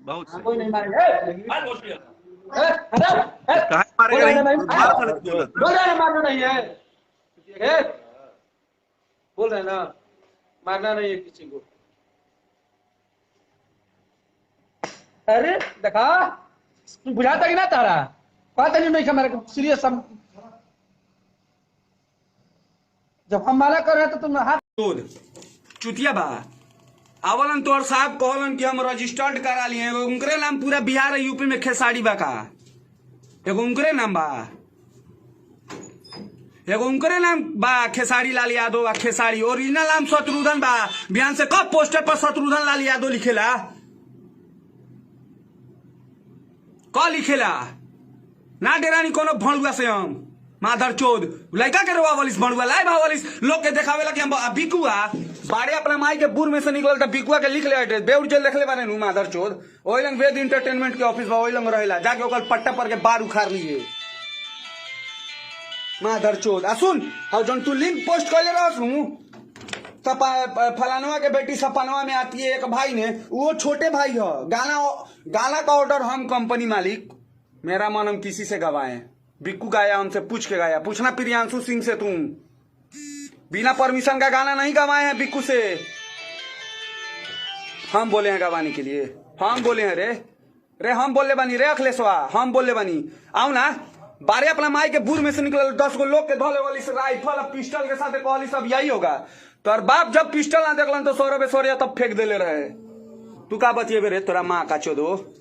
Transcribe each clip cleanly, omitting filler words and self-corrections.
बहुत सही। कोई नहीं मारेगा। कहाँ मारेगा ही? मार कर बोला था। बोल रहे हैं मारना नहीं है, बोल रहे हैं ना मारना नहीं है किसी को। अरे देखा बुझाता कि ना तारा कहता नहीं मेरे सीरियस। जब हम माला कर रहे हैं तो तुम हाथ चुतिया बा आवलन तोर साहब कहलन कि हम रजिस्टर्ड करा लिए उनकरे नाम पूरा बिहार और यूपी में खेसारी बा का एगो उनकरे नाम बा एगो उनकरे नाम बा खेसारी लाल यादव। खेसारी ओरिजिनल नाम शत्रुघ्न बा। बिहान से कब पोस्टर पर शत्रुघ्न लाल यादव लिखेला क लिखेला ना डेरानी कोनो भणुआ से हम माधर चोद लड़का के रोवा वालिस भणुआ लाई भावालिस लोग के देखावेला कि हम बिकुआ बाड़े अपना माई के बुर में से निकलल त बिकुआ के लिख ले एड्रेस बेउर जेल लिखले बारे नु माधर चोद ओइ लंग वेद एंटरटेनमेंट के ऑफिस बा ओइ लंग रहेला जाके ओकर पट्टा पर के बार उखाड़ लिए माधर चोद। आ सुन और जन तू लिंक पोस्ट कर ले रहस नु फलानवा के बेटी सपनवा में आती है एक भाई ने वो छोटे भाई है गाना का ऑर्डर हम कंपनी मालिक मेरा मन हम किसी से गवाए बिक्कू गाया हमसे पूछ के गाया पूछना प्रियांशु सिंह से तुम बिना परमिशन का गाना नहीं गवाए हैं बिक्कू से। हम बोले हैं गवाने के लिए हम बोले हैं रे हम बोले बनी रे अखिलेशवा हम बोले बनी आओ ना बारे अपना माई के बूर में से निकले 10 गो लोग के धोले वाली से राइफल पिस्टल के साथ कहली सब यही होगा। तोर बाप जब पिस्टल ना देखलन तो 100 रुपये 100 तब फेंक देले रहे। तू का बतिए रे तोरा माँ का चोदो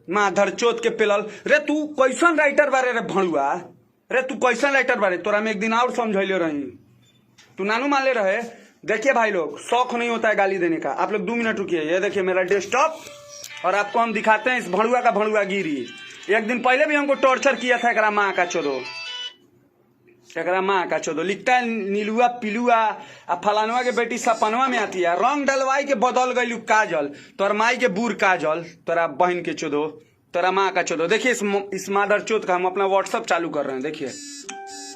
माधर चोद के पेलल रे तू कैसन राइटर बारे रे भणुआ रे तू कैसन राइटर बारे तोरा में एक दिन और समझैले रही तू नानू मान ले रहे। देखिए भाई लोग शौक नहीं होता है गाली देने का। आप लोग 2 मिनट रुकिए ये देखिए मेरा डेस्कटॉप और आपको हम दिखाते हैं इस भणुआ का भणुआ गिरी। एक दिन पहले भी हमको टॉर्चर किया था एकरा माँ का चोदो लिखता है नीलुआ पिलुआ आ फलानवा के बेटी सपनवा में आती है रंग डलवाई के बदल गई काजल तोर माई के बूर काजल तोरा बहन के चोदो तोरा माँ का चोदो। देखिए इस मादर चोद का हम अपना व्हाट्सअप चालू कर रहे हैं।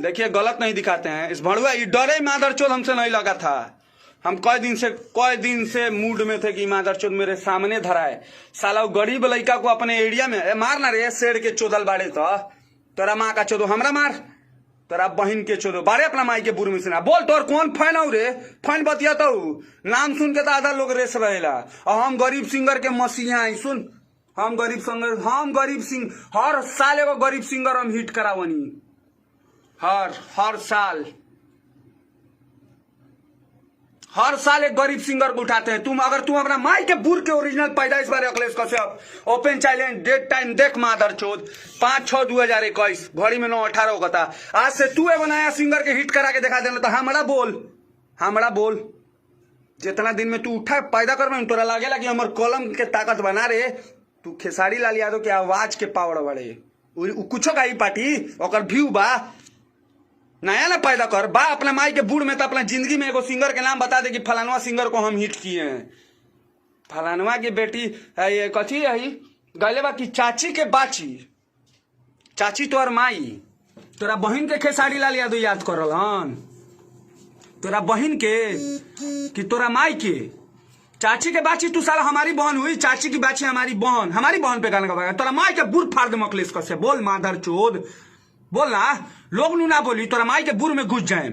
देखिए गलत नहीं दिखाते हैं इस भड़ुआ ये डरे मादर चोद हमसे नहीं लगा था। हम कई दिन से मूड में थे कि मादर चोद मेरे सामने धराए साला गरीब लड़का को अपने एरिया में मारना रे शेर के चोदल बाड़े तो तोरा माँ का चोदो हमरा मार तोरा बहन के चोदो बारे अपना माई के बुर में से ना बोल तोर कौन फैन हो रे फैन बतिया तो नाम सुन के तो आधा लोग रेस रहेला और हम गरीब सिंगर के मसीहा आई सुन हम गरीब सिंह हर साल एगो गरीब सिंगर हम हिट करावनी हर साल एक गरीब सिंगर को उठाते हैं। अगर तुम अपना माई के बुर के ओरिजिनल पैदाइश बारे Akhilesh Kashyap open challenge date time देख मादर चोद 5/6/2021 घड़ी में 9/18 होता आज से तू एगो नया सिंगर के हिट करा के दिखा देना तो हमरा बोल जितना दिन में तू उठा पैदा कर तोरा लागेला कि हमर कलम के ताकत बना रे तू खेसारी लाल यादव के आवाज के पावर बड़े कुछो का ही पार्टी और व्यू बा नया ना पैदा कर बा अपना माई के बूढ़ में तो अपना जिंदगी में एगो सिंगर के नाम बता दे कि फलानवा सिंगर को हम हिट किए हैं। फलानवा की बेटी ये कथी है गले बा की चाची के बाची चाची तोर माई तोरा बहन के खेसारी लाल यादव याद कर रहन तोरा बहन के कि तोरा माई के चाची के बाची तू साला हमारी बहन हुई चाची की बाची हमारी बहन पे गाना गवाएगा तोरा माई के बुर फाड़ दे मखलेस कर से बोल माधर चोद बोल ना लोग नू ना बोली तोरा माई के बुर में घुस जाए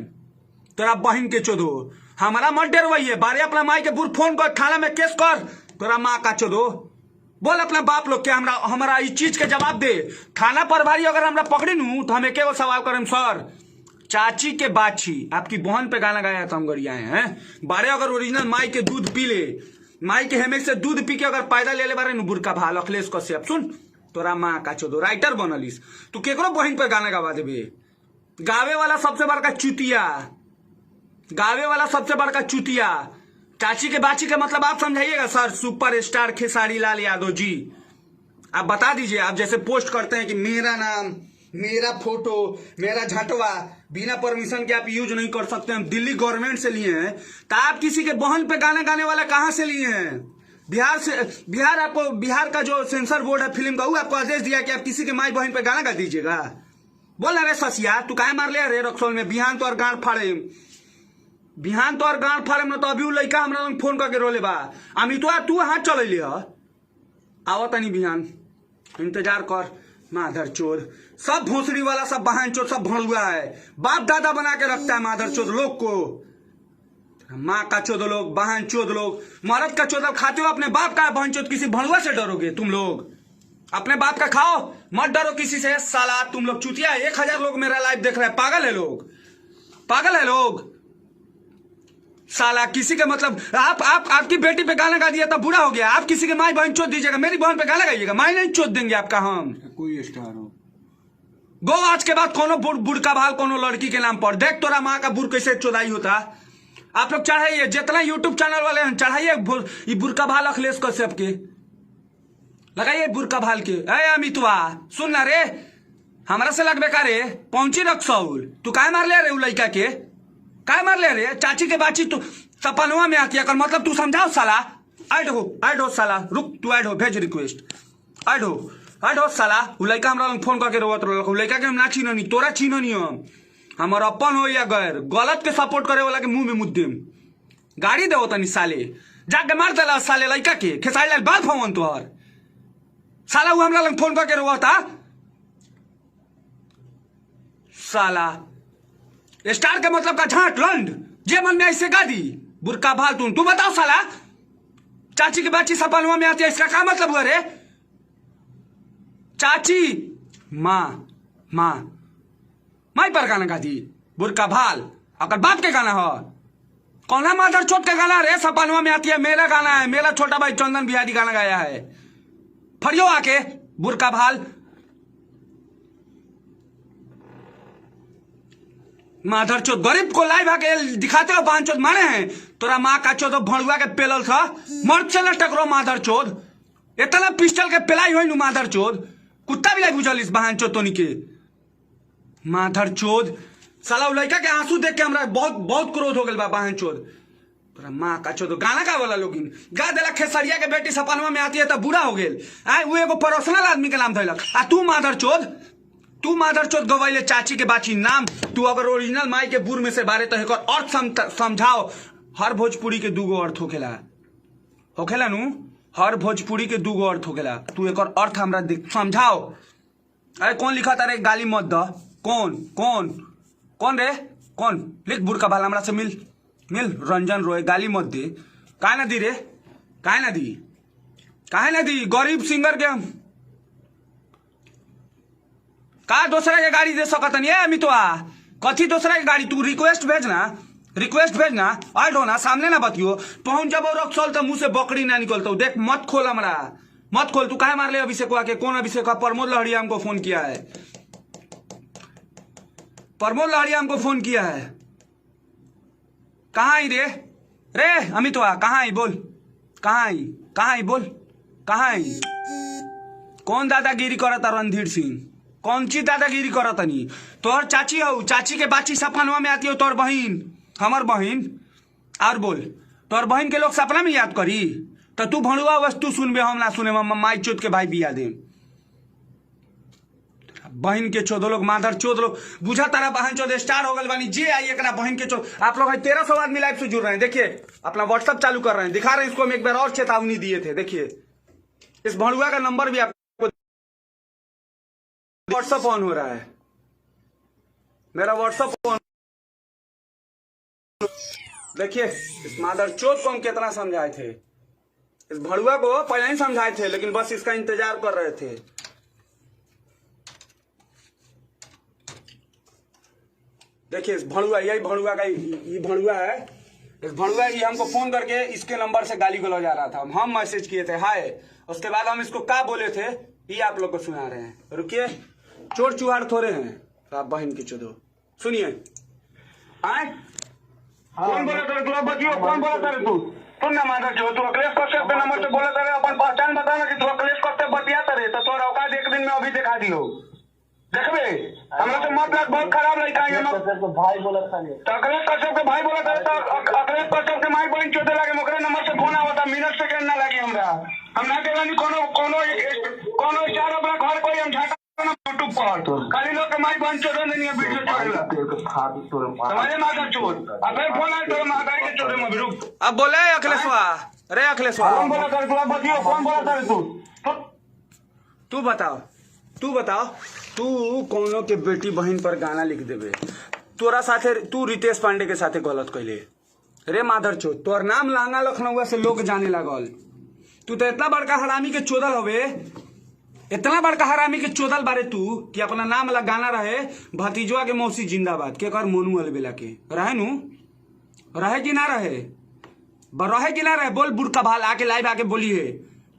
तोरा बहन के चोदो हमारा मत डरवाइए बारे अपना माई के बुर फोन कर थाना में केस कर तोरा माँ का चोदो बोल अपना बाप लोग के हमारा इस चीज के जवाब दे थाना प्रभारी अगर हमरा पकड़ी नू तो हम एक सवाल करें सर चाची के बाची आपकी बहन पे गाना गाया था हम गरिया हैं बारे अगर ओरिजिनल माई के दूध पी ले माई के हेमे से दूध पी के अगर पैदा ले बारे नु बुरका भाल अखिलेश कश्यप सुन तोरा माँ का चोदो राइटर बनलिस तू केकरो बहन पर गाना गवा देबे गावे वाला सबसे बड़का चुतिया चाची के बाची का मतलब आप समझाइएगा sir super star Khesari Lal Yadav ji आप बता दीजिए आप जैसे पोस्ट करते हैं कि मेरा नाम मेरा फोटो मेरा झटवा बिना परमिशन के आप यूज नहीं कर सकते हम दिल्ली गवर्नमेंट से लिए हैं तो आप किसी के बहन पे गाना गाने वाला कहां से लिए हैं बिहार का जो सेंसर बोर्ड है फिल्म का वो आपको आदेश दिया कि आप किसी के माई बहन पे गाना गा दीजिएगा बोल ना रे ससिया तू काहे मार लिया रे रक्सौल में बिहान तो और गांड फाड़े बिहान तो और गांड फाड़े में तो अभी लड़का हमरा लंग फोन करके रोले बा अमितवा तू हाथ चलैली ह आवत तनी बिहान इंतजार कर माधर चोर सब भोसड़ी वाला सब बहन चोर सब भड़ुआ है बाप दादा बना के रखता है माधर चोर लोग को माँ का चोद लोग बहन चोद लोग मर्द का चोदल खाते हो अपने बाप का बहन चोद किसी भड़ुआ से डरोगे तुम लोग अपने बाप का खाओ मत डरो किसी से साला तुम लोग चुतिया 1000 लोग मेरा लाइव देख रहे हैं पागल है लोग साला किसी के मतलब आपकी बेटी पे गाना गा दिया तब बुरा हो गया आप किसी के माई बहन चोद दीजिएगा मेरी बहन पे गाना गाइएगा माई नहीं चोद देंगे आपका हम कोई स्टार हो गो आज के बाद कोनो बुड़का भाल कोनो लड़की के नाम पर देख तोरा माँ का बुर कैसे चोदाई होता आप लोग चढ़ाइए जितना यूट्यूब चैनल वाले हैं चढ़ाइए बुरका भाल अखिलेश कश्यप के लगाइए बुरका भाल के अरे अमितवा सुन ना रे हमारा से लगबे का रे पहुंची रक्सौल तू काय मार ले रे उ लड़का के काय मार ले रे चाची के बाची तू सपनवा में आती है मतलब तू समझाओ साला ऐड हो साला रुक तू ऐड हो भेज रिक्वेस्ट ऐड हो साला उ लड़का हमरा लंग फोन करके रोवत रहल उ लड़का के हम ना चिन्हनी तोरा चिन्हनी हम हमर अपन हो या गैर गलत के सपोर्ट करे वाला के मुंह में मुद्दे गाड़ी दे तनी साले जाके मार देला साले लड़का के खेसाई लाल बाल फवन तोहर साला उ हमरा लंग फोन करके रोवता साला स्टार के मतलब का झाट लंड जे मन में ऐसे गा दी बुरका भाल तू बताओ साला चाची की बाची सपनवा में आती है इसका क्या मतलब हुआ रे चाची माई पर गाना गा दी बुरका भाल अगर बाप के गाना हो कौन माधर चोट के गाना रे सपनवा में आती है मेरा गाना है मेरा छोटा भाई चंदन बिहारी गाना गाया है फरियो आके बुरका भाल माधर चोद गरीब को लाइव आके दिखाते हो पांच चोद मारे हैं तोरा माँ का चोद भड़ुआ के पेलल था मर्द से न टकरो माधर चोद इतना पिस्टल के पेलाई हो माधर चोद कुत्ता भी लाई बुझल इस बहन चोद तोनी के माधर चोद साला लड़का के आंसू देख के हमरा बहुत क्रोध हो गल बा बहन चोद तोरा माँ का चोद गाना का वाला लोग गा देला खेसरिया के बेटी सपनवा में आती है तब बुरा हो गेल आए वो एगो पर्सनल आदमी के नाम धैलक आ तू माधर चोद गवैले चाची के बाची नाम तू अगर ओरिजिनल माई के बुर में से बारे तो एकर अर्थ समझाओ हर भोजपुरी के दूगो अर्थ होखेला नु हर भोजपुरी के दूगो अर्थ होखेला तू एकर अर्थ हमरा समझाओ अरे कौन लिखा तारे गाली मत द कौन रे कौन लिख बुरका भाल हमरा से मिल रंजन रोय गाली मत दे काहे ना दी गरीब सिंगर के का दूसरा के गाड़ी दे सकत नहीं है अमितवा कथी दूसरा के गाड़ी तू रिक्वेस्ट भेजना ऐड हो ना सामने ना बतियो पहुंच जब रक्सौल तो मुंह से बकरी ना निकलता देख मत खोल तू काहे मार ले अभिषेक के कौन अभिषेक प्रमोद लहरिया हमको फोन किया है कहाँ आई रे अमितवा कहाँ आई बोल कौन दादागिरी करता रणधीर सिंह कौन ची दादागिरी करत नहीं तोहर चाची हो चाची के बाची सपनवा में आती हो तोहर बहन हमर बहन और बोल तोहर बहन के लोग सपना में याद करी तो तू भणुआ वस्तु सुनबे हम ना सुने माई चोद के भाई बिया दे बहन के चोदो लोग माधर चोद लोग बुझा तारा बहन चोद स्टार हो गल बानी जे आई एक बहन के चोद आप लोग 1300 आदमी लाइव से जुड़ रहे हैं देखिए अपना व्हाट्सएप चालू कर रहे हैं दिखा रहे हैं इसको हम एक बार और चेतावनी दिए थे देखिए इस भणुआ का नंबर भी आपको व्हाट्सएप ऑन हो रहा है मेरा व्हाट्सएप ऑन देखिए इस माधर चोद को हम कितना समझाए थे इस भड़ुआ को पहले ही समझाए थे लेकिन बस इसका इंतजार कर रहे थे देखिए इस भड़ुआ यही भड़ुआ का ये भड़ुआ है इस भड़ुआ ये हमको फोन करके इसके नंबर से गाली गलौज आ रहा था हम मैसेज किए थे हाय उसके बाद हम इसको क्या बोले थे ये आप लोग को सुना रहे हैं रुकिए चोर चुहार थोड़े हैं तो आप बहन की चोदो सुनिए कौन बोला तेरे तू बतियो कौन बोला तेरे तू सुन ना माधर जो तू अखिलेश कश्यप के नंबर से बोला तेरे अपन पहचान बताना कि तू अखिलेश कश्यप बतिया तेरे तो तोरा औकात एक दिन में अभी दिखा दियो देखबे हमरा तो मतलब बहुत खराब लड़का है तो भाई बोला था तो अखिलेश कश्यप के भाई बोला था तो अखिलेश कश्यप के माई बहन चोदे लागे मोकरे नंबर से फोन आवता मिनट सेकंड ना लागे हमरा हम ना देवानी कोनो स्टार अपना घर कोई हम झाका यूट्यूब पढ़ खाली लोग के माई बहन चोदे नहीं है वीडियो चढ़ेला तुम्हारे मादर चोद अब फिर फोन आए तो मादर के चोदे में रुक अब बोले अखिलेशवा रे अखिलेशवा कौन बोला कर तू बतियो कौन बोला कर तू बताओ तू कौनो के बेटी बहन पर गाना लिख देबे तोरा साथे तू रितेश पांडे के साथे गलत कैले रे माधर चोद तोर नाम लांगा लखनऊ से लोग जाने लागल तू तो इतना बड़का हरामी के चोदल हवे इतना बड़का हरामी के चोदल बारे तू कि अपना नाम वाला गाना रहे भतीजवा के मौसी जिंदाबाद के कर मोनू अलबेला के रहे नु रहे कि ना रहे रहे कि ना रहे बोल बुरका भाल आके लाइव आके बोली है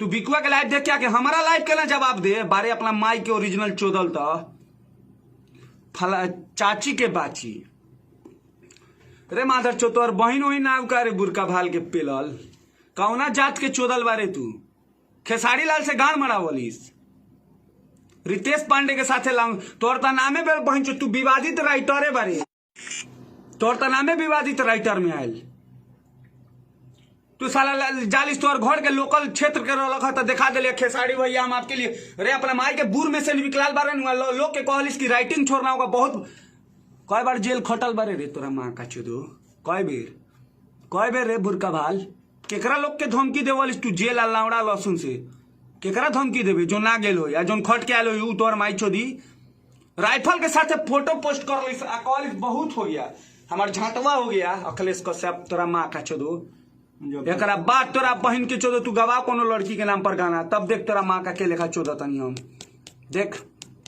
तू बिकुआ के लाइव देख के आके हमारा लाइव के ना जवाब दे बारे अपना माई के ओरिजिनल चोदल तो फला चाची के बाची रे माधर चो तोर बहन वही नाव का रे बुरका भाल के पेलल कौना जात के चोदल बारे तू खेसारी लाल से गान मरा बोलिस रितेश पांडे के साथे लाऊं तोर ता नामे बहन चो तू विवादित राइटरे बारे तोर ता नामे विवादित राइटर में आयल तू साला जालिस तोर घर के लोकल क्षेत्र के रखा था दिखा दिले खेसारी भैया हम आपके लिए रे अपना माई के बूर में से निकलाल बारे लोग के कहलिस की राइटिंग छोड़ना होगा बहुत कई बार जेल खटल बारे रे तोरा माँ का चुदो कई बेर रे बुरका भाल केकरा लोग के धमकी देवलिस तू जेल आ लावड़ा लहसुन से केकरा धमकी देवे जो ना गेल हो या जो खट के आयल हो तोर माई चोदी राइफल के साथ फोटो पोस्ट कर लिस कहलिस बहुत हो गया हमार झांटवा हो गया अखिलेश कश्यप तोरा माँ का चोदो एकरा बाद तोरा बहन के चोदो तू गवा कोनो लड़की के नाम पर गाना तब देख तोरा माँ का के लेखा चोदो तनी हम देख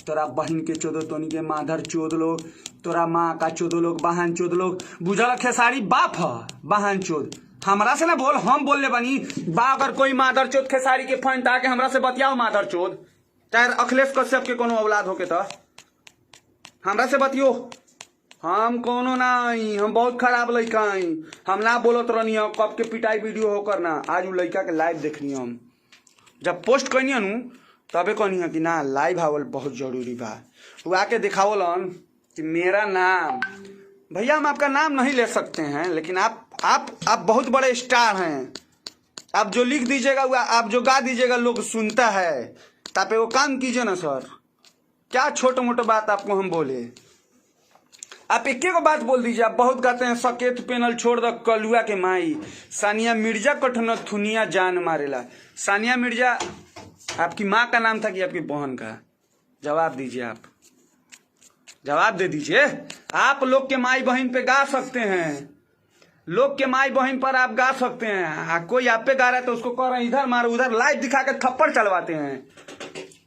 तोरा बहन के चोदो तनी के माधर चोद लोग तोरा माँ का चोदो लोग बहन चोद लोग बुझल खेसारी बाप ह बहन चोद हमरा से ना बोल हम बोलले बनी बा अगर कोई माधर चोद खेसारी के फैन ताके हमरा से बतियाओ माधर चोद चाहे अखिलेश कश्यप के कोनो औलाद होके तो हमरा से बतियो हम कोनो नहीं हम बहुत खराब लड़का हई हम ना बोलत रहनी कब के पिटाई वीडियो होकर ना आज उ लड़का के लाइव देखनी हम जब पोस्ट करनी नु तबे कहनी है कि ना लाइव आवल बहुत जरूरी बा वो आके दिखावलन कि मेरा नाम भैया हम आपका नाम नहीं ले सकते हैं लेकिन आप बहुत बड़े स्टार हैं आप जो लिख दीजिएगा आप जो गा दीजिएगा लोग सुनता है तो आप वो काम कीजिए ना सर क्या छोटे मोटे बात आपको हम बोले आप एक को बात बोल दीजिए आप बहुत गाते हैं सकेत पेनल छोड़ दो कलुआ के माई सानिया मिर्जा कठन थुनिया जान मारेला सानिया मिर्जा आपकी माँ का नाम था कि आपकी बहन का जवाब दीजिए आप जवाब दे दीजिए आप लोग के माई बहन पे गा सकते हैं लोग के माई बहन पर आप गा सकते हैं कोई आप पे गा रहा है तो उसको कह रहे हैं इधर मारो उधर लाइव दिखा के थप्पड़ चलवाते हैं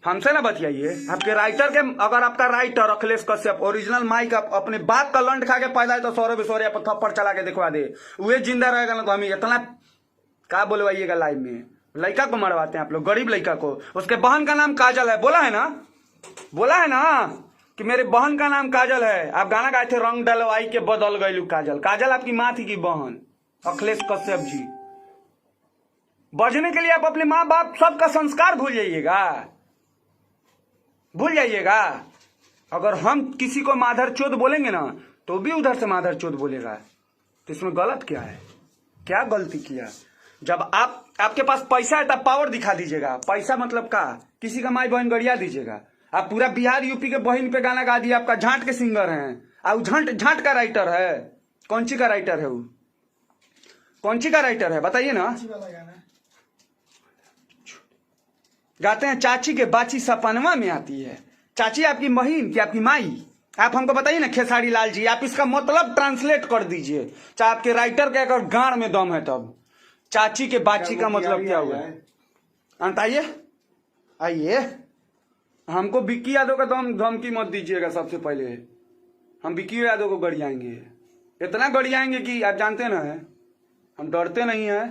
हमसे ना बतियाइए आपके राइटर के अगर आपका writer Akhilesh Kashyap original mic अपने बाप का लंड खा के पैदा है तो सौरभ बिसौरिया पर थप्पड़ चला के दिखवा दे वे जिंदा रहेगा ना तो हम इतना क्या बोलवाइएगा लाइव में लड़का को मरवाते हैं आप लोग गरीब लड़का को उसके बहन का नाम काजल है बोला है ना कि मेरे बहन का नाम काजल है आप गाना गाए थे रंग डलवाई के बदल गई काजल आपकी माँ थी कि बहन अखिलेश कश्यप जी बजने के लिए आप अपने माँ बाप सबका संस्कार भूल जाइएगा अगर हम किसी को माधर चोद बोलेंगे ना तो भी उधर से माधर चोद बोलेगा तो इसमें गलत क्या है क्या गलती किया जब आपके पास पैसा है तब पावर दिखा दीजिएगा पैसा मतलब का किसी का माई बहन गड़िया दीजिएगा आप पूरा बिहार यूपी के बहन पे गाना गा दिया आपका झांट के सिंगर हैं आप झांट का राइटर है कौन सी का राइटर है वो कौन सी का राइटर है बताइए ना गाते हैं चाची के बाची सपनवा में आती है चाची आपकी बहन की आपकी माई आप हमको बताइए ना खेसारी लाल जी आप इसका मतलब ट्रांसलेट कर दीजिए चाहे आपके राइटर के अगर गाड़ में दम है तब चाची के बाची का मतलब क्या हुआ अंत आइए हमको विक्की यादव का धमकी मत दीजिएगा सबसे पहले हम विक्की यादव को गड़ियाएंगे इतना गड़ियाएंगे कि आप जानते ना है हम डरते नहीं है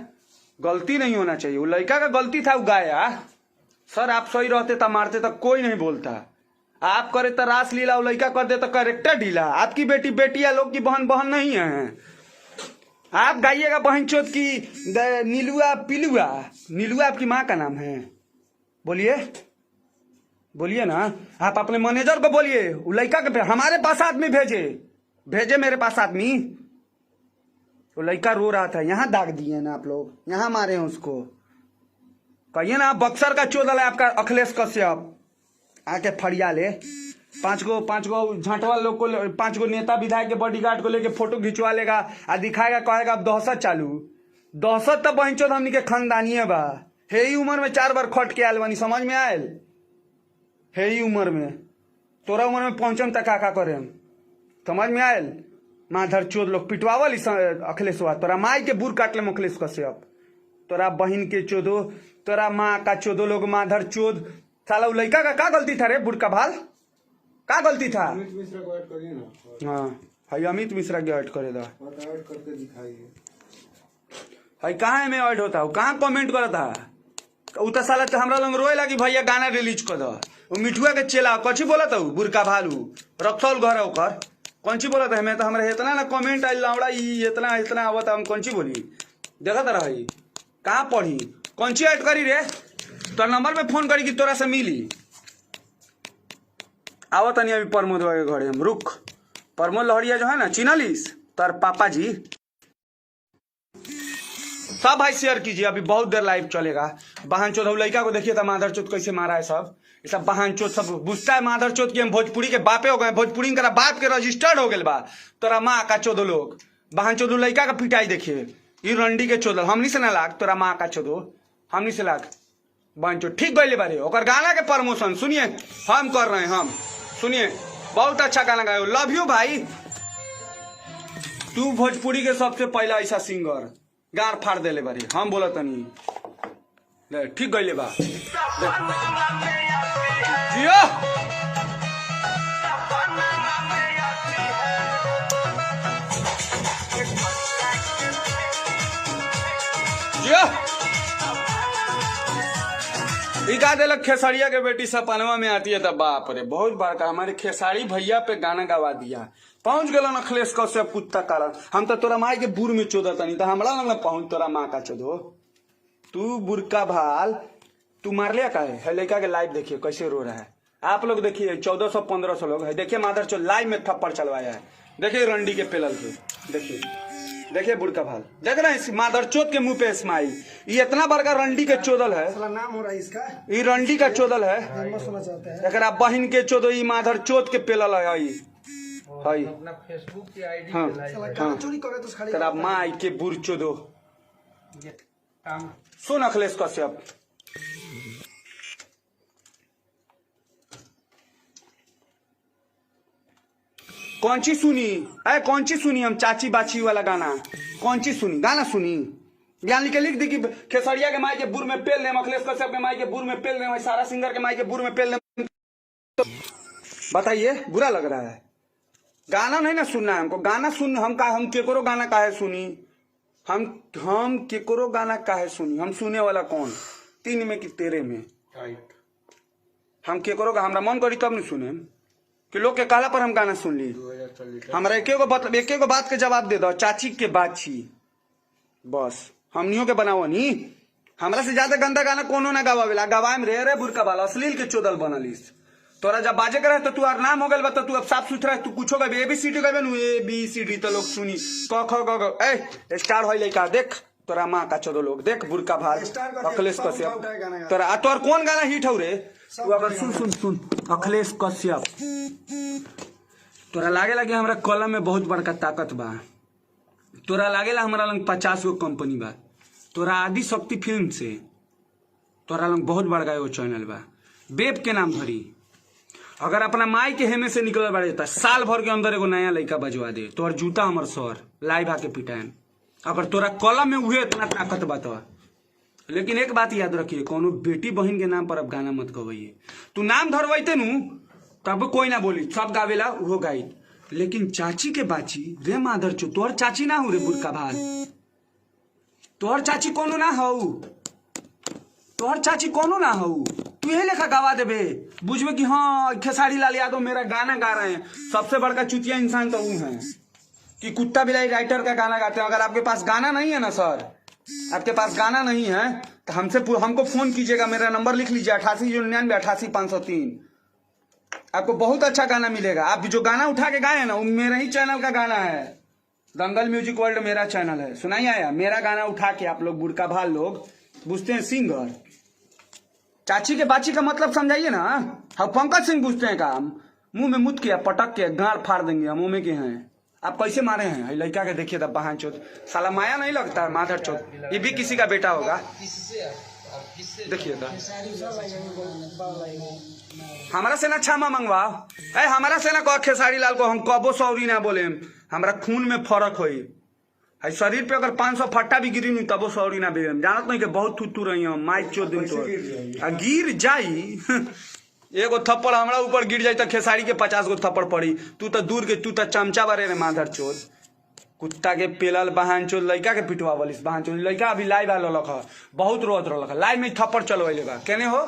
गलती नहीं होना चाहिए वो लड़का का गलती था वो गाया सर आप सही रहते तो मारते तो कोई नहीं बोलता आप करे तो रास लीला वो लड़का कर दे तो करेक्टर ढीला आपकी बेटी या लोग की बहन नहीं है आप गाइएगा बहन चोद की नीलुआ पिलुआ नीलुआ आपकी माँ का नाम है बोलिए ना आप अपने मैनेजर को बोलिए वो लड़का के हमारे पास आदमी भेजे मेरे पास आदमी वो लड़का रो रहा था यहाँ दाग दिए ना आप लोग यहाँ मारे हैं उसको कहिए ना बक्सर का चोदल है आपका अखिलेश कश्यप आके फड़िया ले पांच गो झांटवा लोग को 5 गो नेता विधायक के बॉडीगार्ड को लेके फोटो खिंचवा लेगा आ दिखाएगा, कहेगा अब दहशत चालू। दहशत तो बहनचो हमनी के खानदानिये बा। हे ही उम्र में 4 बार खट के आयल बानी, समझ में आयल? हे ही उम्र में, तोरा उम्र में पहुंचम तक का करेम, समझ में आयल? माधर चोद लोग पिटवावल अखिलेशवा, तोरा माई के बुर काट ले अखिलेश कश्यप, तोरा बहन के चोदो, तोरा माँ का चोदो लोग माधर चोद। साला उ लड़का का गलती था रे बुरका भाल, का गलती था? अमित मिश्रा को ऐड करिए ना। हाँ भाई अमित मिश्रा के ऐड करे दा, ऐड करके दिखाइए। भाई कहाँ में ऐड होता है, कहाँ कमेंट करता है? उ तो साला हमरा लंग रोए लगी भैया गाना रिलीज कर दो। वो मिठुआ के चेला कची बोला था बुरका भालू रक्सौल घर ओकर कौन ची बोला था? मैं तो हमारे इतना ना कमेंट आई लावड़ा इतना इतना आवत हम कौन ची बोली देखा था रही, कहाँ पढ़ी कौन ची ऐड करी रे? तो नंबर में फोन करी कि तोरा से मिली। आवत नहीं अभी प्रमोद के घरे हम, रुक। प्रमोद लहरिया जो है ना चिन्हलिस तर पापा जी, सब भाई शेयर कीजिए, अभी बहुत देर लाइव चलेगा। बहन चोद लड़का को देखिए था माधर चोद कैसे मारा है, सब ये सब बहन चोद सब बुझता है माधर चोद की हम भोजपुरी के बापे हो गए, भोजपुरी का बाप के रजिस्टर्ड हो गए बा। तोरा माँ का चोदो लोग बहन चोदो लड़का का पिटाई देखिए, ये रंडी के चोदल हमनी से ना लाग, तोरा माँ का चोदो हमनी से लाग बहन चोद ठीक गए बारे। और गाना के प्रमोशन सुनिए हम कर रहे हैं, हम सुनिए बहुत अच्छा गाना गाए, लव यू भाई। तू भोजपुरी के सबसे पहला ऐसा सिंगर गार फाड़ देले बारी, हम बोला तनी ठीक गईले बा जियो। जियो गा देलक खेसारिया के बेटी सपनवा में आती है, तब बाप रे बहुत बड़का हमारे खेसारी भैया पे गाना गवा दिया। पहुंच गलो अखिलेश कश्यप कुत्ता कारण, हम तो तोरा माई के बुर में चोदा तनी तो हमरा लग पहुंच तोरा माँ का चोदो। तू बुरका भाल तू मार लिया का है लड़का के लाइव देखिए कैसे रो रहा है। आप लोग देखिए 1400-1500 लोग है, देखिए माधर चोद लाइव में थप्पड़ चलवाया है, देखिए रंडी के पेलल के, देखिए देखिए बुरका भाल देख रहे हैं माधर चोद के मुंह पे स्माइल। ये इतना बड़का रंडी के चोदल है, नाम हो रहा है इसका, ये रंडी का चोदल है, एक बहन के चोदो ये माधर चोद के पेलल है। अपना फेसबुक की आईडी हाँ, हाँ। चोरी करे तो खाली तेरा माई के बुर चोदो। सुन अखिलेश कश्यप कौन ची सुनी, अरे कौन ची सुनी हम चाची बाची वाला गाना, कौन ची सुनी गाना सुनी? ज्ञान लिख दी कि खेसरिया के माई के बुर में पेल दे, अखिलेश कश्यप के माई के बुर में पेल दे, सारा सिंगर के माई के बुर में पेल दे। बताइए बुरा लग रहा है? गाना नहीं ना सुनना है हमको, गाना सुन हम केकरो गाना काहे सुनी, हम केकरो गाना काहे सुनी? हम सुने वाला कौन 3 में कि 13 में? हम केकरो का हमरा मन करी तब नहीं सुने कि लोग के कहला पर हम गाना सुन ली। हमारा एक गो बात के जवाब दे दो, चाची के बाची बस हमनियों के बनाओ नहीं। हमरा से ज्यादा गंदा गाना कोनो ना गवावेला, गवाएम रे बुरका वाला अश्लील के चोदल बनलिस। तोरा जब बाजे करे तो तू आर नाम हो गल बा, तो तू अब साफ सुथरा तू कुछो गए ABCD गए नु ABCD तो लोग सुनी क ख ग ए स्टार होई लइका देख तोरा माँ का चोदो लोग देख बुरका भाल अखिलेश कश्यप तोरा तोर कौन गाना हिट हो रे? तू अगर सुन अखिलेश कश्यप तोरा लागेला कि हमरा कलम में बहुत बड़का ताकत बा, तोरा लागेला हमरा लंग 50 गो कंपनी बा, तोरा आदि शक्ति फिल्म से तोरा लंग बहुत बड़का एगो चैनल बा, बेब के नाम धरी। अगर अपना माई के हेमे से निकल बाड़े तो साल भर के अंदर एगो नया लड़का बजवा दे, तोर जूता हमर सर लाइव आके पिटाएम। अगर तोरा कलम में उहे इतना ताकत बा तो। लेकिन एक बात याद रखिए, कोनो बेटी बहन के नाम पर अब गाना मत गवाइए। तू नाम धरवाइते नु तब कोई ना बोली, सब गावेला वो गाई, लेकिन चाची के बाची रे माधर चो तोर चाची ना हो रे बुरका भाल, तोर चाची कोनो ना हो, तोहर चाची कोनो ना हो, तू यही लेखा गवा देबे बुझबे कि हाँ खेसारी लाल यादव मेरा गाना गा रहे हैं। सबसे बड़का चुतिया इंसान तो वो है कि कुत्ता बिलाई राइटर का गाना गाते हैं। अगर आपके पास गाना नहीं है ना सर, आपके पास गाना नहीं है तो हमको फोन कीजिएगा, मेरा नंबर लिख लीजिए 8899 88 503। आपको बहुत अच्छा गाना मिलेगा। आप जो गाना उठा के गाए ना वो मेरा ही चैनल का गाना है, दंगल म्यूजिक वर्ल्ड मेरा चैनल है, सुनाई आया? मेरा गाना उठा के आप लोग बुरका भाल लोग बुझते हैं सिंगर। चाची के बाची का मतलब समझाइए ना, हम पंकज सिंह बुझते हैं काम, मुंह में मुत किया पटक के गाड़ फाड़ देंगे हम मुंह में के हैं। आप कैसे मारे हैं लड़का के? देखिए तब बहन चोद साला माया नहीं लगता है माधर चोद, ये भी किसी का बेटा होगा। देखिए तो हमारा सेना क्षमा मंगवाओ, हमारा सेना को खेसारी लाल को हम कबो सॉरी ना बोले, हमारा खून में फर्क होई। शरीर पे अगर 500 फट्टा भी गिरी नहीं तबो सॉरी ना बेम, जानत नहीं कि बहुत थुतू रही हम माइक चोद दिन तो गिर जाई एगो थप्पड़ हमरा ऊपर गिर जाई तो खेसारी के 50 गो थप्पड़ पड़ी। तू तो दूर के तू तो चमचा बारे रे माधर चोद, कुत्ता के पेलल बहन चोद लड़का के पिटवा बोलिस बहन चोद। लड़का अभी लाइव आल रख बहुत रोत रख लाइव में थप्पड़ चलवाइले बा केने हो।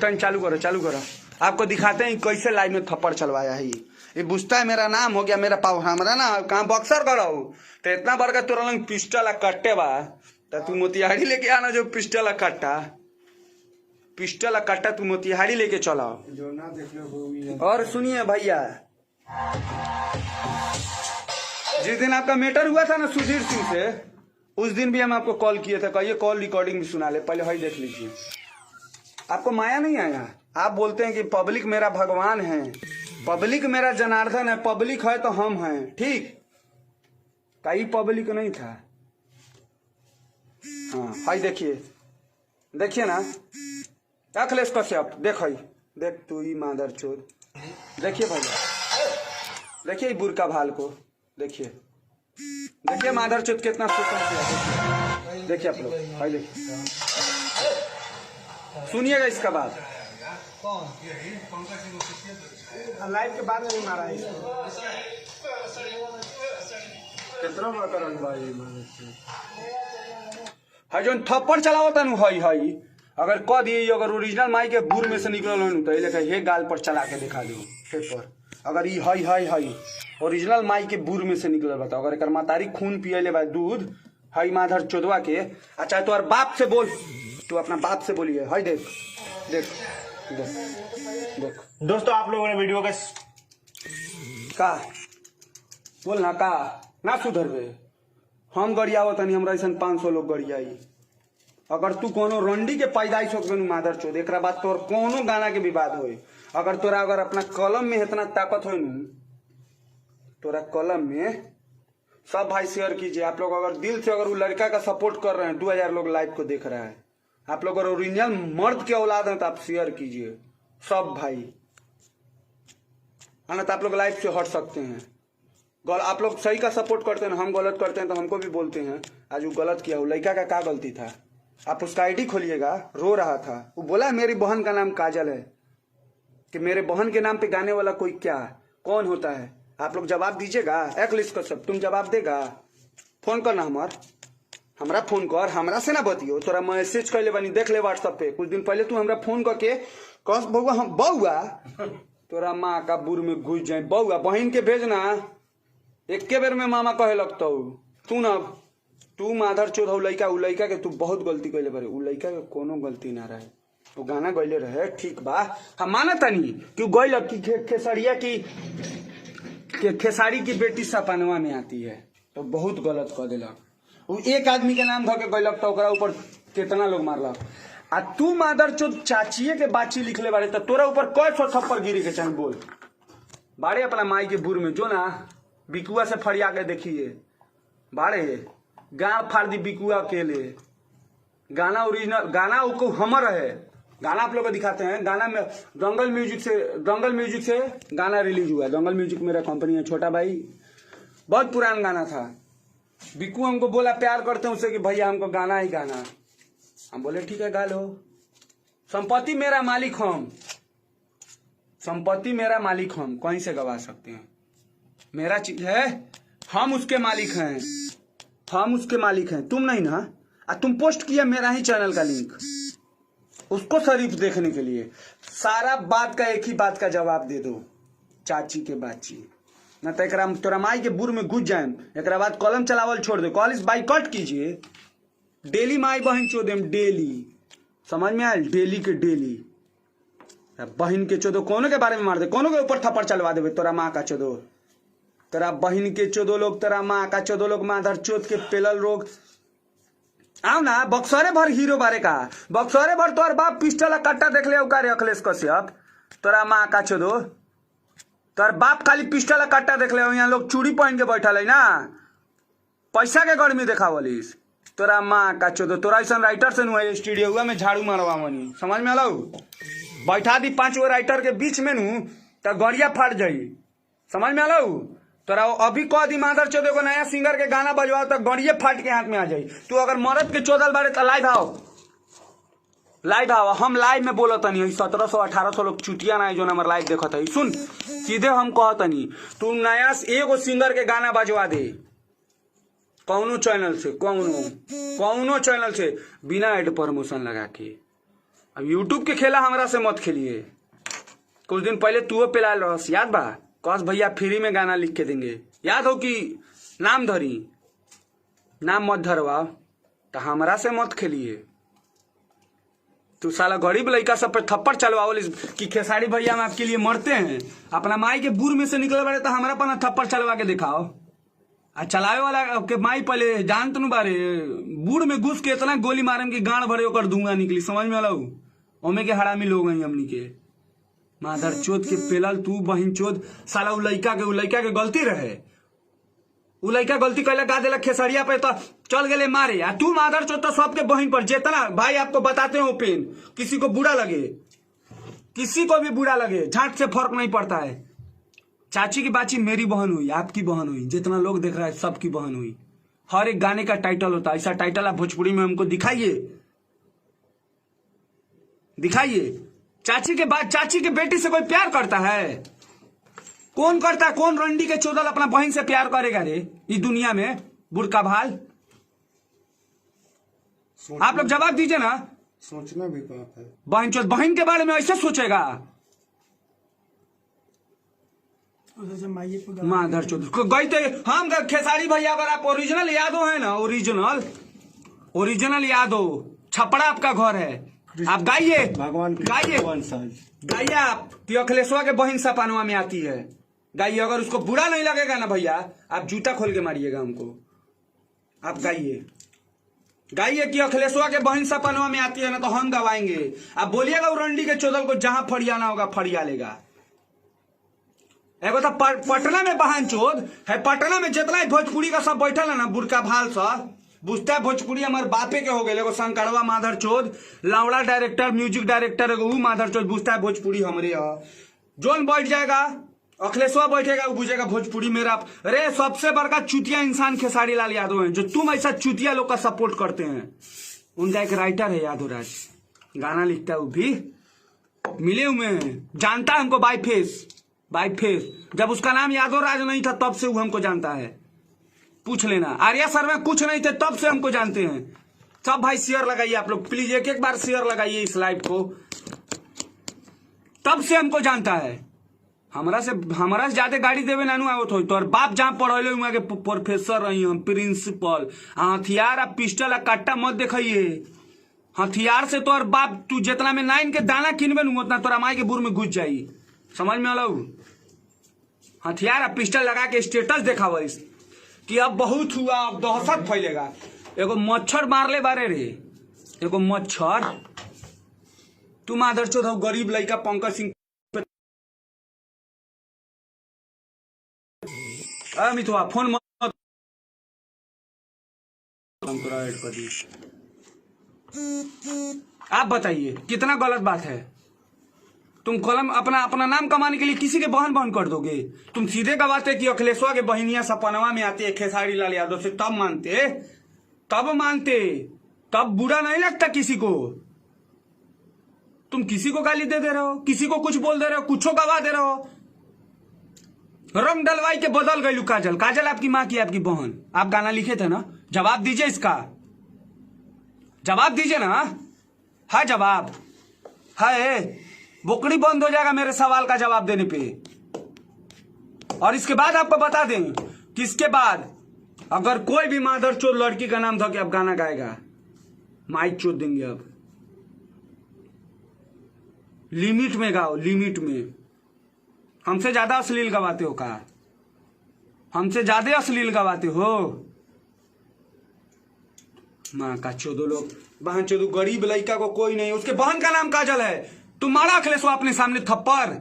टन चालू करो आपको दिखाते हैं कैसे लाइव में थप्पड़ चलवाया है। ये बुझता है मेरा नाम हो गया मेरा पाव हमारा ना कहाँ बक्सर करो तो इतना बड़का तोरा लंग पिस्टल कट्टे बा तो तू मोतिहारी लेके आना जो पिस्टल कट्टा तू मोतिहारी लेके चलाओ। और सुनिए भैया जिस दिन आपका मैटर हुआ था ना सुधीर सिंह से उस दिन भी हम आपको कॉल किए थे, कहिए कॉल रिकॉर्डिंग भी सुना ले, पहले भाई देख लीजिए। आपको माया नहीं आया, आप बोलते हैं कि पब्लिक मेरा भगवान है, पब्लिक मेरा जनार्दन है, पब्लिक है तो हम हैं, ठीक कई पब्लिक नहीं था। हाँ भाई देखिए ना अखिलेश कश्यप देख तू ही मादर चोद। देखिए भैया देखिए बुरका भाल को देखिए मादर चोद कितना सुपर। देखिए आप लोग भाई देखिए सुनिएगा इसका बात लाइव के बाद नहीं मारा है जो थप्पड़ चलावता नु हई अगर कह दिए अगर ओरिजिनल माई के बूर में से निकल तो हे गाल पर चला के दिखा दो पेपर। अगर ये हई ओरिजिनल माई के बूर में से निकल बता अगर एक मातारी खून पियले बा दूध हई माधर चोदवा के। अच्छा तो और बाप से बोल, तू अपना बाप से बोलिए। हई देख दोस्तों आप लोगों ने वीडियो के का बोल ना सुधरबे। हम गरियावत नहीं हमरा ऐसा 500 लोग गरियाई। अगर तू कोनो रंडी के पैदाइश हो माधर चोद एक बाद तोर कोनो गाना के विवाद हो। अगर तोरा अगर अपना कलम में इतना ताकत हो तोरा कलम में सब भाई शेयर कीजिए। आप लोग अगर दिल से अगर वो लड़का का सपोर्ट कर रहे हैं 2000 लोग लाइव को देख रहा है, आप लोग अगर ओरिजिनल मर्द के औलाद हैं तो आप शेयर कीजिए सब भाई, है तो आप लोग लाइव से हट सकते हैं। आप लोग सही का सपोर्ट करते हैं, हम गलत करते हैं तो हमको भी बोलते हैं आज वो गलत किया। वो लड़का का क्या गलती था? आप उसका आईडी खोलिएगा, रो रहा था, वो बोला मेरी बहन का नाम काजल है कि मेरे बहन के नाम पे गाने वाला कोई क्या कौन होता है? आप लोग जवाब दीजिएगा। अखिलेश कश्यप तुम जवाब देगा? फोन करना हमरा फोन कर, हमरा से ना बतियो। तोरा मैसेज कर ले बनी देख ले व्हाट्सएप पे कुछ दिन पहले तू हमरा फोन करके कस बउआ हम बउआ तोरा माँ का बुर में घुस जाए बउआ बहन के भेजना एक के बेर में मामा कहे लगता तू ना तू माधर चोद हो लड़का उ लड़का के तू बहुत गलती कैले बारे। उ लड़का के कोनो गलती ना रहे, वो गाना गैले रहे ठीक बा हम माना तनी कि गैल की खेसरिया की खेसारी की बेटी सपनवा में आती है तो बहुत गलत कह दिलक। वो एक आदमी के नाम धके गैलक तो ओकरा ऊपर कितना लोग मारलक। आ तू माधर चोद चाचिए के बाची लिखले बारे तो तोरा ऊपर कई 100 थप्पड़ गिरी के चाहे बोल बारे अपना माई के बुर में जो ना बिकुआ से फरिया के देखिए बारे गाँव फाड़ दी बिकुआ के लिए। गाना ओरिजिनल गाना उसको हमर है, गाना आप लोग को दिखाते हैं। गाना में दंगल म्यूजिक से गाना रिलीज हुआ है। दंगल म्यूजिक मेरा कंपनी है, छोटा भाई बहुत पुराना गाना था। बिकू हमको बोला प्यार करते हैं उससे कि भैया हमको गाना ही गाना। हम बोले ठीक है गा लो। संपत्ति मेरा मालिक हम कहीं से गवा सकते हैं, मेरा चीज है, हम उसके मालिक हैं तुम नहीं ना। तुम पोस्ट किया मेरा ही चैनल का लिंक उसको शरीफ देखने के लिए। सारा बात का एक ही बात का जवाब दे दो चाची के बाची ना तो एक तोरा माई के बुर में घुस जाए। एक बाद कलम चलावल छोड़ दो, कॉलेज बाइकआउट कीजिए। डेली माई बहन चोदे डेली, समझ में आयल? डेली के डेली बहन के चोदो कोनो के बारे में मार दे, कोनो के ऊपर थप्पड़ चलवा देवे। तोरा माँ का चोदो, तोरा बहन के चोदो लोग, तोरा माँ का चोदो लोग, माधर चोद के पेलल रोग आओ ना बक्सरे भर हीरो बारे का बक्सरे भर तोर बाप पिस्टल कट्टा देख ले उकारे अखिलेश कश्यप तोरा माँ का छो दो तोर बाप खाली पिस्टल कट्टा देख ले यहाँ लोग चूड़ी पहन के बैठल है ना पैसा के गर्मी देखावलिस तोरा माँ का चो दो तोरा ऐसा राइटर से नु स्टूडियो में झाड़ू मारवा मनी समझ में आलो बैठा दी 5 गो राइटर के बीच में नु तो गड़िया फाट जाई समझ में आलो तोरा अभी कह दी माधर चौदह को नया सिंगर के गाना बजवाओ तो गड़िए फाट के हाथ में आ जाई तू अगर मरद के चौदल बारे तो लाइव आओ हम लाइव में बोलत नहीं 1700-1800 लोग चुटिया ना जो हमारे लाइव देखत है सुन सीधे हम कहत नहीं तू नया एगो सिंगर के गाना बजवा दे कौनो चैनल से कौनो चैनल से बिना एड प्रमोशन लगा के अब यूट्यूब के खेला हमरा से मत खेलिए कुछ दिन पहले तू पिला रस याद बा कस भैया फ्री में गाना लिख के देंगे याद हो कि नाम धरी नाम मत धरवा तो हमरा से मत खेलिए तू साला गरीब लड़का सब पे थप्पड़ चलवाओ कि खेसारी भैया हम आपके लिए मरते हैं अपना माई के बूढ़ में से निकले बारे तो हमारा पना थप्पड़ चलवा के दिखाओ आ चलावे वाला के माई पहले जान तो बारे बूढ़ में घुस के इतना गोली मारे कि गांड भरे होकर दूंगा निकली समझ में आऊ ओमे के हरामी लोग हैं हमनी के माधर चोद के पेलल तू बहिन चोद साला उ लड़का के गलती रहे उ लड़का गलती कैला गा देला खेसरिया पे तो चल गए मारे आ तू माधर चोद तो सबके बहिन पर जितना भाई आपको बताते हो ओपन किसी को बुरा लगे किसी को भी बुरा लगे झाट से फर्क नहीं पड़ता है चाची की बाची मेरी बहन हुई आपकी बहन हुई जितना लोग देख रहा है सबकी बहन हुई हर एक गाने का टाइटल होता है ऐसा टाइटल आप भोजपुरी में हमको दिखाइए चाची के बाद चाची के बेटी से कोई प्यार करता है कौन करता है कौन रंडी के चोदल अपना बहन से प्यार करेगा रे इस दुनिया में बुरका भाल आप लोग जवाब दीजिए ना सोचना भी पाप है बहन चोद बहन के बारे में ऐसे सोचेगा माधर चौधरी गई थे हम खेसारी भैया अगर आप ओरिजिनल यादव है ना ओरिजिनल यादव छपड़ा आपका घर है आप गाइए भगवान गाइए आप कि अखिलेशवा के बहन सपानवा में आती है गाइए अगर उसको बुरा नहीं लगेगा ना भैया आप जूता खोल के मारिएगा हमको आप गाइए कि अखिलेशवा के बहन सपानवा में आती है ना तो हम गवाएंगे आप बोलिएगा उरंडी के चौदल को जहां फरियाना होगा फरिया लेगा एगो तो पटना में बहन चोद है पटना में जितना भोजपुरी का सब बैठल है ना बुरका भाल सा बुझता है भोजपुरी हमारे बापे के हो गए एगो शंकरवा माधर चोद लावड़ा डायरेक्टर म्यूजिक डायरेक्टर एगो माधर चोद बुझता है भोजपुरी हमारे जोन बैठ जाएगा अखिलेशवा बैठेगा वो बुझेगा भोजपुरी मेरा अरे सबसे बड़का चुतिया इंसान खेसारी लाल यादव है जो तुम ऐसा चुतिया लोग का सपोर्ट करते हैं उनका एक राइटर है यादव राज गाना लिखता है वो भी मिले हुए हैं जानता है हमको बाई फेस जब उसका नाम यादव राज नहीं था तब से वो हमको जानता है पूछ लेना आर्या सर में कुछ नहीं थे तब से हमको जानते हैं सब भाई शेयर लगाइए आप लोग प्लीज एक बार शेयर लगाइए इस लाइव को तब से हमको जानता है हमारा से ज्यादा गाड़ी देवे नानू आवत हो तो बाप जहां पढ़े वहां के प्रोफेसर रही हम प्रिंसिपल हथियार आ पिस्टल आ कट्टा मत देखिए हथियार से तोर बाप तू जितना में 9 के दाना किनबे नु उतना तोरा माई के बुर में घुस जाई समझ में आलो हथियार आ पिस्टल लगा के स्टेटस देखाव कि अब बहुत हुआ अब दहशत फैलेगा एगो मच्छर मारले बारे रे एगो मच्छर तू माधर चौध गरीब लड़का पंकज सिंह मिथुआ फोन मत आप बताइए कितना गलत बात है तुम कलम अपना नाम कमाने के लिए किसी के बहन कर दोगे तुम सीधे गवाते कि अखिलेशवा के बहनिया सपनवा में आती है खेसारी लाल यादव से तब मानते तब बुरा नहीं लगता किसी को तुम किसी को गाली दे रहे हो किसी को कुछ बोल दे रहे हो कुछ गवा दे रहे हो रंग डलवाई के बदल गई काजल आपकी माँ की आपकी बहन आप गाना लिखे थे ना जवाब दीजिए इसका जवाब दीजिए ना है जवाब है बोकड़ी बंद हो जाएगा मेरे सवाल का जवाब देने पे और इसके बाद आपको बता दें कि इसके बाद अगर कोई भी माधर चोर लड़की का नाम था कि आप गाना गाएगा माइक चोर देंगे अब लिमिट में गाओ लिमिट में हमसे ज्यादा अश्लील गवाते हो का हमसे ज्यादा अश्लील गवाते हो माँ का चोदो लोग बहन चोदो गरीब लड़का को कोई नहीं, उसके बहन का नाम काजल है। तुम मारा अखिलेश अपने सामने थप्पड़,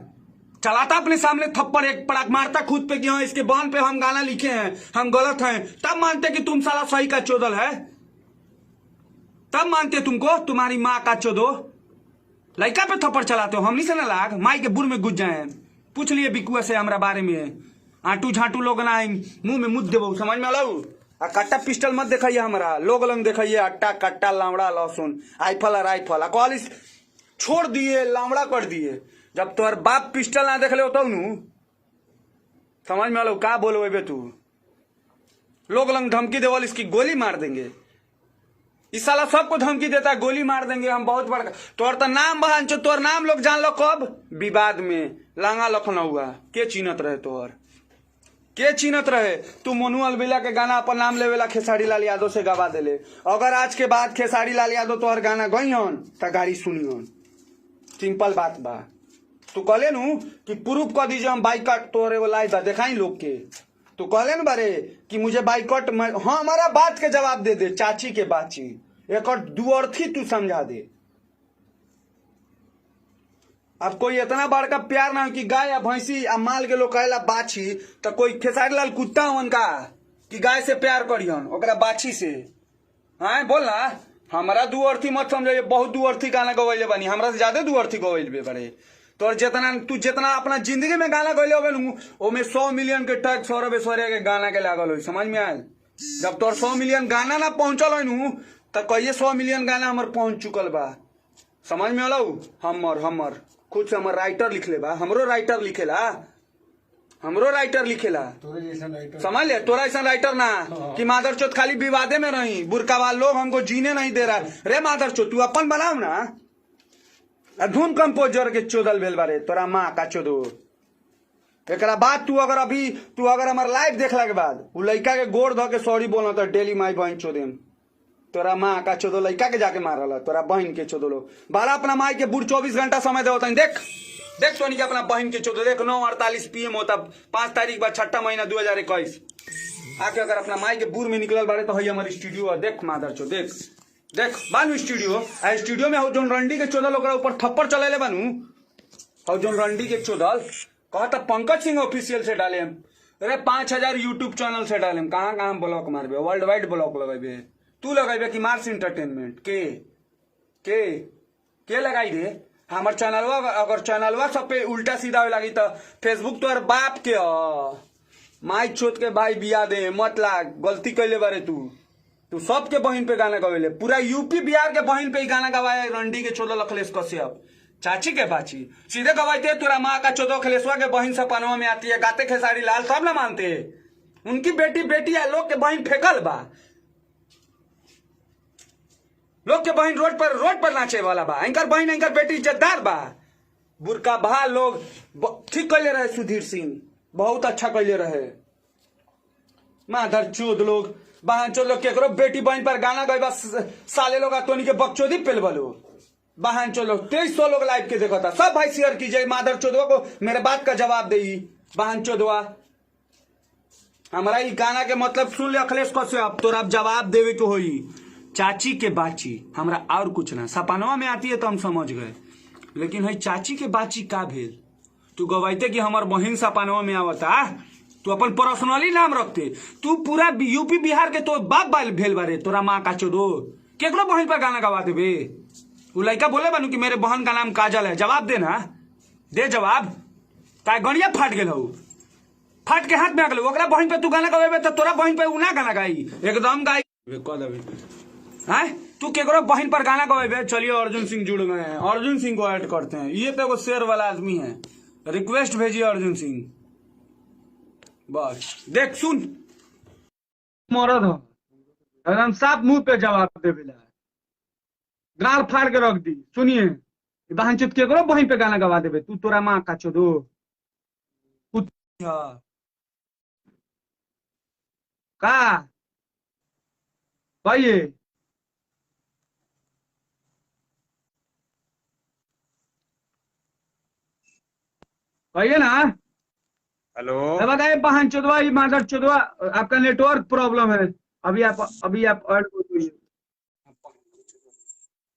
चलाता अपने सामने थप्पड़, एक पड़ाक मारता खुद पे कि हाँ इसके बहन पे हम गाना लिखे हैं, हम गलत हैं, तब मानते कि तुम साला सही का चोदल है, तब मानते तुमको। तुम्हारी माँ का चोदो लड़का पे थप्पड़ चलाते हो, हमनी से ना लाग माई के बुर में घुस जाए। पूछ लिए बिकुआ से हमारा बारे में, आटू झाटू लोग ना मुंह में मुद देबो, समझ में आऊ। आ कट्टा पिस्टल मत दिखाइए हमारा, लोग लंग दिखाइए अट्टा कट्टा लावड़ा लहसुन आईफल राइफल कॉलेज छोड़ दिए, लावड़ा कर दिए। जब तोहर बाप पिस्टल ना देख ले होता नू, समझ में आलो का बोलो बे तू। लोग लंग धमकी देवल इसकी गोली मार देंगे, इस साला सबको धमकी देता है गोली मार देंगे हम, बहुत बड़ा। तोहर तो नाम बहन चो, तोहर नाम लोग जान लो कब, विवाद में लांगा लखनऊआ के चीनत रहे, तोहर के चीनत रहे। तू मोनू अलबेला के गाना अपन नाम लेवेला खेसारी लाल यादव से गवा देले। अगर आज के बाद खेसारी लाल यादव तोहर गाना गईहन त गाड़ी सुनिहन, सिंपल बात बा। तू कहले नु कि प्रूफ कर दीजिए हम बाइकआउट, तोहरे वो लाइव दिखाई लोग के। तू कहले न बारे कि मुझे बाइकआउट, हाँ हमारा बात के जवाब दे दे, चाची के बाची एक और दुअर्थी तू समझा दे। अब कोई इतना बड़का प्यार ना हो कि गाय या भैंसी या माल के लोग कहेला बाछी, तो कोई खेसारी लाल कुत्ता हवन का कि गाय से प्यार करियन ओकरा बाछी से। हाँ बोल ना, हमारा दुअर्थी मत समझिए, बहुत दुअर्थी गाना गवैले बनी, हमरा से ज्यादा दुअर्थी गवैले बड़े। तो जितना तू जितना अपना जिंदगी में गाना गैले हो ओमे 100 मिलियन के टैक्स सौरभ ऐश्वर्या के गाना के लागल हो, समझ में आयल। जब तोर 100 मिलियन गाना ना पहुंचल हो तो कहिए 100 मिलियन गाना हमर पहुंच चुकल बा, समझ में आलो। हमर खुद से हमर राइटर लिखले बा, हमरो राइटर लिखेला, हमरो राइटर लिखेला, समझ ले। तोरा ऐसा राइटर ना कि मादर चोत खाली विवादे में रही, बुरका वाले लोग हमको जीने नहीं दे रहा। रे मादर चोत तू अपन बनाओ ना, धुन कंपोजर के चोदल भेल बारे तोरा माँ का चोदो। एक बाद तू अगर हमार लाइव देखला के बाद उ लड़का के गोड़ धो के सॉरी बोला तो डेली माई बहन चोदेम, तोरा माँ का चोदो लड़का के जाके मारल, तोरा बहन के चोदो लो। बारह अपना माई के बुढ़ 24 घंटा समय देता। देख सोनी के अपना बहन के चोदो, देख 9:48 PM होता 5 तारीख बाद 6 महीना 2021 आके अगर अपना माई के बुढ़ में निकलल बारे तो हमारे स्टूडियो देख मादर चो, देख बानू स्टूडियो में हो जोन रंडी के चोदल ओकरा ऊपर थप्पड़ चलेले बानू, हो जोन रंडी के चोदल कहता पंकज सिंह ऑफिशियल से डाले, अरे 5000 यूट्यूब चैनल से डाले, कहाँ ब्लॉक मारबे, वर्ल्ड वाइड ब्लॉक लगेबे, तू लगेबे कि मार्स इंटरटेनमेंट के लगाई दे। हमार चैनलवा अगर चैनलवा सब पे उल्टा सीधा हो लगी तो फेसबुक तोहर बाप के माई चोत के भाई बिया दे मत लाग, गलती कैले बारे तू सबके बहन पे गाना गवेले, पूरा यूपी बिहार के बहन पे ही गाना गवाए। रंडी के चोदो अखिलेश कश्यप चाची के बाची सीधे गवाते, तुरा माँ का चोदो अखिलेशवा के बहन सपनवा में आती है, गाते खेसारी लाल सब ना मानते, उनकी बेटी है, लोग के बहन फेंकल बा, लोग के बहन रोड पर नाचे वाला बा, एंकर बहन एंकर बेटी इज्जतदार बा। बुरका भा लोग ठीक कैले रहे, सुधीर सिंह बहुत अच्छा कैले रहे। माधर चोद लोग बहन चोद लोग केकरो बेटी बहन पर गाना गए बस साले लोग तोनी के बकचोदी पेल बलो। बहन चोद लोग 2300 लोग लाइव के देखा था, सब भाई शेयर कीजिए, माधर चोदवा को मेरे बात का जवाब दे। बहन चोदवा हमारा ये गाना के मतलब सुन ले अखिलेश कश्यप, तोरा अब जवाब देवे को होई, चाची के बाची हमरा और कुछ ना। सपनवा में आती है तो हम समझ गए, लेकिन है चाची के बाची का भेल। तू गवाइते कि हमार बहन सपनवा में आवता, तू अपन पर्सनली नाम रखते, तू पूरा यूपी बिहार के तो बाप बाल भेल बारे, तोरा माँ का चोदो केकरो बहन पर गाना गवा देबे। वो लड़का बोले बानू कि मेरे बहन का नाम काजल है, जवाब दे ना, दे जवाब। का गणिया फाट गेल हो, फाट के हाथ में आ गए, ओकरा बहन पे तू गाना गवेबे तो तोरा बहन पे उ ना गाना गाई, एकदम गाई कह देबे। हैं तू केकरो बहन पर गाना गवेबे। चलिए अर्जुन सिंह जुड़ गए हैं, अर्जुन सिंह को ऐड करते हैं, ये तो वो शेर वाला आदमी है, रिक्वेस्ट भेजिए अर्जुन सिंह। बस देख सुन, मरद हो एकदम साफ मुंह पे जवाब देवेला, गाल फाड़ के रख दी। सुनिए बहन चुत केकरो बहन पे गाना गवा देबे, तू तोरा माँ का चोदो का कहिए। कहिए ना, हेलो बताइए बहन चोदवा माधर चोदवा, आपका नेटवर्क प्रॉब्लम है, अभी आप ऐड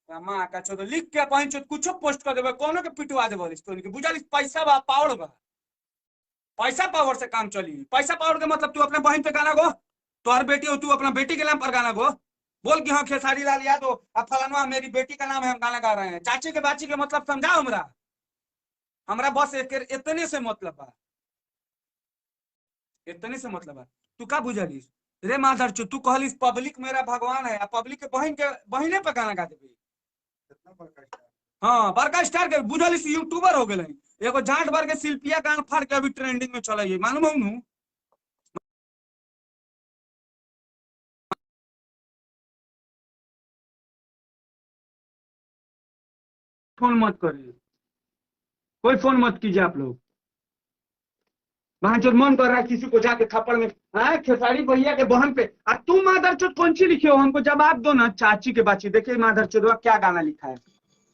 माँ का चोद लिख के बहन चोद कुछ पोस्ट कर देबे कोनो के पिटवा देबे तो के बुझाली पैसा बा पावर बा पैसा पावर से काम चली पैसा पावर के मतलब तू अपने बहन पे गाना गो तोहर बेटी हो तू अपना बेटी के नाम पर गाना गो बोल कि हाँ खेसारी लाल यादव अब फलाना मेरी बेटी का नाम है हम गाना गा रहे हैं चाची के बाची के मतलब समझाओ हमरा बस इतने से मतलब बा इतने से मतलब है तू का बुझलिस रे माधर चो तू कहलिस पब्लिक मेरा भगवान है पब्लिक के बहने पे गाना गा देबे हाँ बड़का स्टार के बुझलिस यूट्यूबर हो गए एगो जाट भर के शिल्पिया गान फाड़ के अभी ट्रेंडिंग में चला है मालूम हूँ फोन मत करिए कोई फोन मत कीजिए आप लोग वहां जो मन कर रहा है किसी को जाके थप्पड़ में हाँ खेसारी भैया के बहन पे और तू माधर चोद कौन सी लिखे हो हमको जवाब दो ना चाची के बाची देखिए माधर चोदवा क्या गाना लिखा है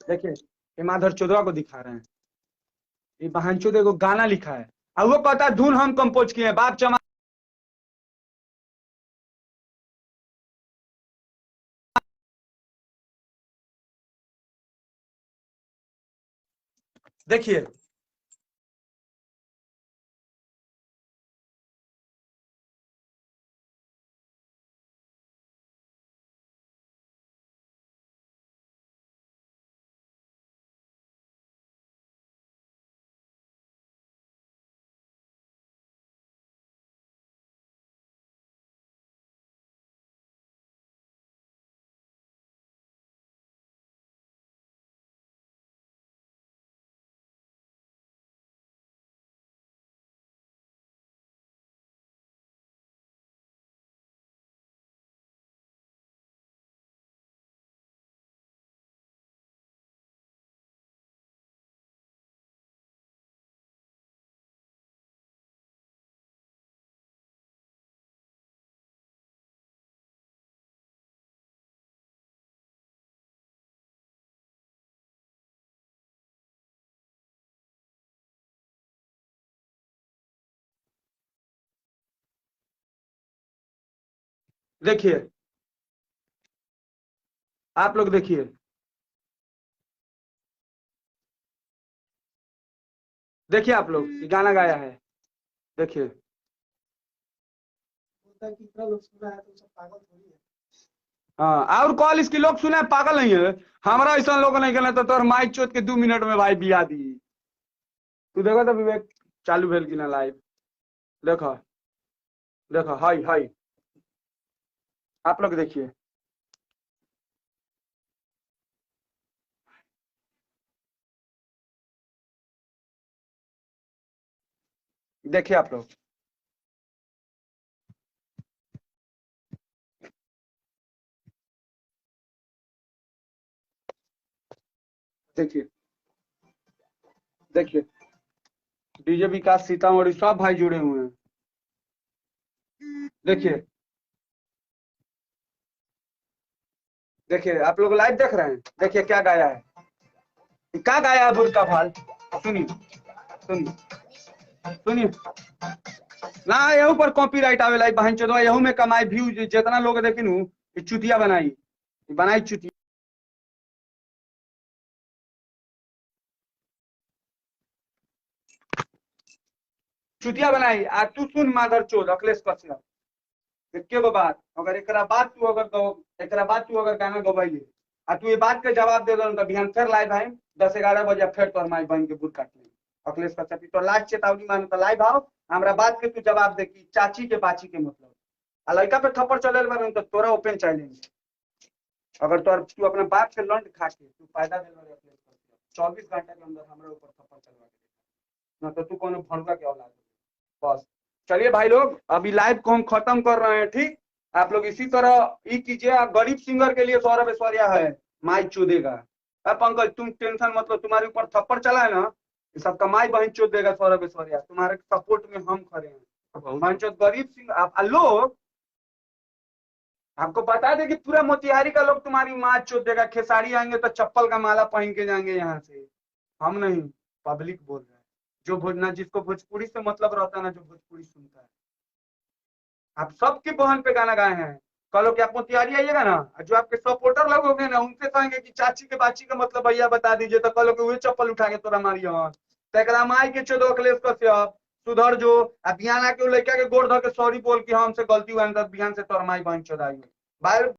देखिए ये माधर चोदवा को दिखा रहे हैं ये बहन चोदे को गाना लिखा है और वो कहता है धुन हम कंपोज किए हैं बाप चमा देखिए देखिए आप लोग देखिए देखिए आप लोग ये गाना गाया है देखिए हाँ और कॉल इसकी लोग सुने पागल नहीं है हमारा ऐसा लोग नहीं गए तो तोर माइक चोत के 2 मिनट में भाई बिया दी तू देखो तो विवेक चालू भेल कि ना लाइव देखो देखो हाय हाय आप लोग देखिए देखिए आप लोग देखिए देखिए डीजे विकास सीतामढ़ी सब भाई जुड़े हुए हैं देखिए देखिए आप लोग लाइव देख रहे हैं देखिए क्या गाया है क्या गाया है बुर्का भाल सुनिए सुनिए सुनिए ना यहू पर कॉपीराइट आवेला बहन चोदवा यहू में कमाई व्यू जितना लोग देखिन चुतिया बनाई चुतिया चुतिया बनाई आ तू सुन माधर चोद अखिलेश कश्यप के बात अगर एकरा बाद तू अगर गाना गवाइए आ तू ये बात के जवाब दे दो बिहान फिर लाइव आए 10-11 बजे फिर तोर माई बहन के बुर काट अखिलेश कश्यप तो लास्ट चेतावनी मान तो लाइव आओ हमरा बात के तू जवाब दे कि चाची के बाची के मतलब आ लड़का पे थप्पड़ चले बारे तो तोरा ओपन चैलेंज अगर तू अपने बाप के लंड खा के तू पैदा दे 24 घंटा के अंदर हमारे ऊपर थप्पड़ चलवा के ना तो तू कोनो भड़ुआ के औलाद बस चलिए भाई लोग अभी लाइव को हम खत्म कर रहे हैं ठीक आप लोग इसी तरह ये कीजिए गरीब सिंगर के लिए सौरभ ऐश्वर्या है माई चोदेगा अब पंकज तुम टेंशन मतलब तुम्हारे ऊपर थप्पड़ चला है ना सब कमाई बहन चोद देगा सौरभ ऐश्वर्या तुम्हारे सपोर्ट में हम खड़े हैं बहन चोद गरीब सिंह लोग आपको बता दें कि पूरा मोतिहारी का लोग तुम्हारी माँ चोद देगा खेसारी आएंगे तो चप्पल का माला पहन के जाएंगे यहाँ से हम नहीं पब्लिक बोल रहे हैं जो भोजना जिसको भोजपुरी से मतलब रहता है ना जो भोजपुरी सुनता है आप सबकी बहन पे गाना गाए हैं कल कि आप मोतिहारी आइएगा ना, जो आपके सपोर्टर लोग होंगे ना उनसे कहेंगे कि चाची के बाची का मतलब भैया बता दीजिए, तो कल वही चप्पल उठा के तोरा मारिए। तकरा माई के चोदो अखिलेश कश्यप सुधर जो। आ बिहान आके लड़का के गोड़ धर के सॉरी बोल कि हमसे गलती हुआ, बिहान से तोर माई बहन चोदाई।